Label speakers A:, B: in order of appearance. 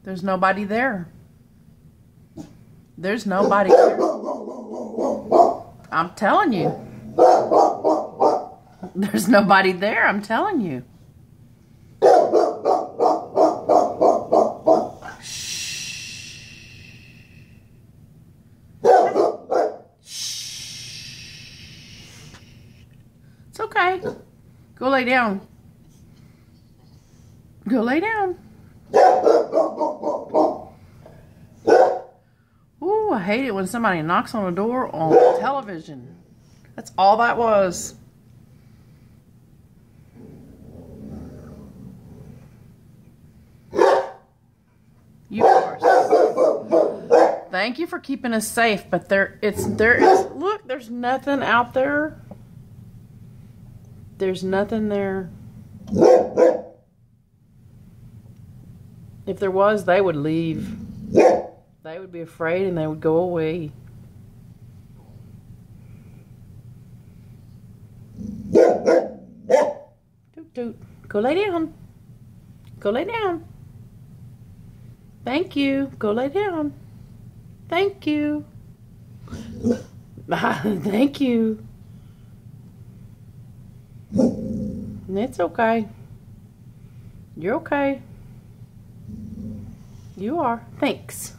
A: There's nobody there. There's nobody there. I'm telling you. There's nobody there, I'm telling you. It's okay. Go lay down. Go lay down. Ooh, I hate it when somebody knocks on the door on television. That's all that was. You are. Thank you for keeping us safe, but there is look, there's nothing out there. There's nothing there. If there was, they would leave. They would be afraid and they would go away. Toot toot. Go lay down. Go lay down. Thank you. Go lay down. Thank you. Thank you. It's okay. You're okay. You are. Thanks.